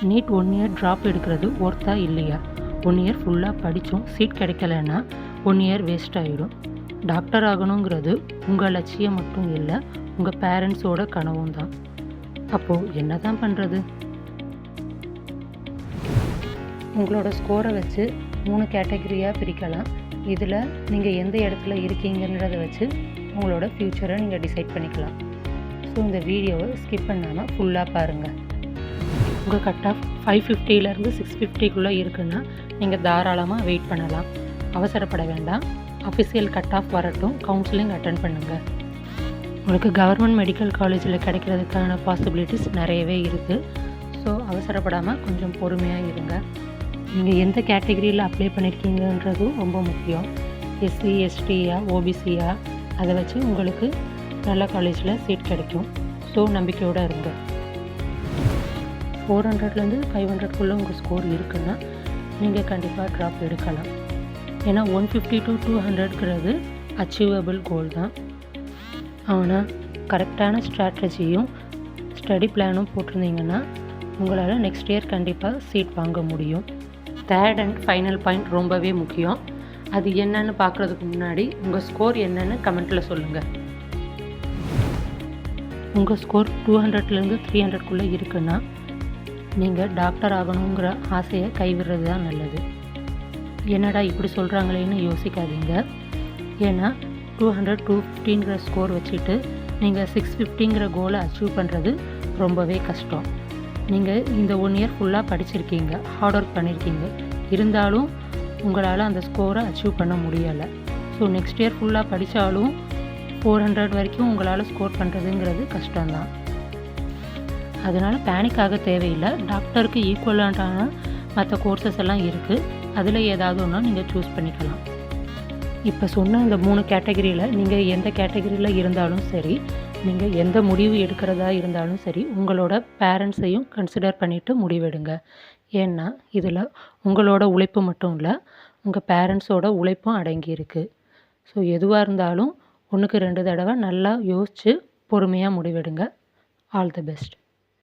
NEET 1 year drop எடுக்கிறது ஒர்த்தா இல்லையா? 1 இயர் ஃபுல்லாக படித்தும் சீட் கிடைக்கலன்னா 1 இயர் வேஸ்ட் ஆகிடும். டாக்டர் ஆகணுங்கிறது உங்கள் லட்சியம் மட்டும் இல்லை, உங்கள் பேரண்ட்ஸோட கனவும் தான். அப்போது என்ன தான் பண்ணுறது? உங்களோட ஸ்கோரை வச்சு 3 கேட்டகரியாக பிரிக்கலாம். இதில் நீங்கள் எந்த இடத்துல இருக்கீங்கன்றதை வச்சு உங்களோட ஃப்யூச்சரை நீங்கள் டிசைட் பண்ணிக்கலாம். ஸோ இந்த வீடியோவை ஸ்கிப் பண்ணாமல் ஃபுல்லாக பாருங்கள். உங்கள் கட் ஆஃப் 550லேருந்து 650க்குள்ளே இருக்குன்னா நீங்கள் தாராளமாக வெயிட் பண்ணலாம். அவசரப்பட வேண்டாம். அஃபிஷியல் கட் ஆஃப் வரட்டும், கவுன்சிலிங் அட்டன் பண்ணுங்கள். உங்களுக்கு கவர்மெண்ட் மெடிக்கல் காலேஜில் கிடைக்கிறதுக்கான பாசிபிலிட்டிஸ் நிறையவே இருக்குது. ஸோ அவசரப்படாமல் கொஞ்சம் பொறுமையாக இருங்க. நீங்கள் எந்த கேட்டகரியில் அப்ளை பண்ணியிருக்கீங்கன்றதும் ரொம்ப முக்கியம். எஸ்சி, எஸ்டியா, ஓபிசியா, அதை வச்சு உங்களுக்கு நல்ல காலேஜில் சீட் கிடைக்கும். ஸோ நம்பிக்கையோடு இருங்க. 400லேருந்து 500க்குள்ளே உங்கள் ஸ்கோர் இருக்குன்னா நீங்கள் கண்டிப்பாக ட்ராப் எடுக்கலாம். ஏன்னா 150 to 200ங்கிறது அச்சீவபிள் கோல் தான். ஆனால் கரெக்டான ஸ்ட்ராட்டஜியும் ஸ்டடி பிளானும் போட்டிருந்தீங்கன்னா உங்களால் நெக்ஸ்ட் இயர் கண்டிப்பாக சீட் வாங்க முடியும். தேர்ட் அண்ட் ஃபைனல் பாயிண்ட் ரொம்பவே முக்கியம். அது என்னன்னு பார்க்குறதுக்கு முன்னாடி உங்கள் ஸ்கோர் என்னன்னு கமெண்ட்டில் சொல்லுங்கள். உங்கள் ஸ்கோர் 200லேருந்து 300க்குள்ளே இருக்குன்னா நீங்கள் டாக்டர் ஆகணுங்கிற ஆசையை கைவிடுறது தான் நல்லது. என்னடா இப்படி சொல்கிறாங்களேன்னு யோசிக்காதீங்க. ஏன்னா 200, 250ங்கிற ஸ்கோர் வச்சுட்டு நீங்கள் 650ங்கிற கோலை அச்சீவ் பண்ணுறது ரொம்பவே கஷ்டம். நீங்கள் இந்த 1 இயர் ஃபுல்லாக படிச்சிருக்கீங்க, ஹார்ட் ஒர்க் பண்ணியிருக்கீங்க, இருந்தாலும் உங்களால் அந்த ஸ்கோரை அச்சீவ் பண்ண முடியலை. ஸோ நெக்ஸ்ட் இயர் ஃபுல்லாக படித்தாலும் 400 வரைக்கும் உங்களால் ஸ்கோர் பண்ணுறதுங்கிறது கஷ்டம்தான். அதனால் பேனிக் ஆக தேவையில்லை. டாக்டருக்கு ஈக்குவலான மற்ற கோர்சஸ் எல்லாம் இருக்குது. அதில் ஏதாவது ஒன்றா நீங்கள் சூஸ் பண்ணிக்கலாம். இப்போ சொன்ன இந்த 3 கேட்டகரியில் நீங்கள் எந்த கேட்டகரியில் இருந்தாலும் சரி, நீங்கள் எந்த முடிவு எடுக்கிறதா இருந்தாலும் சரி, உங்களோட பேரண்ட்ஸையும் கன்சிடர் பண்ணிவிட்டு முடிவெடுங்க. ஏன்னா இதில் உங்களோட உழைப்பு மட்டும் இல்லை, உங்கள் பேரண்ட்ஸோட உழைப்பும் அடங்கியிருக்கு. ஸோ எதுவாக இருந்தாலும் 1க்கு 2 தடவை நல்லா யோசித்து பொறுமையாக முடிவெடுங்க. All the best.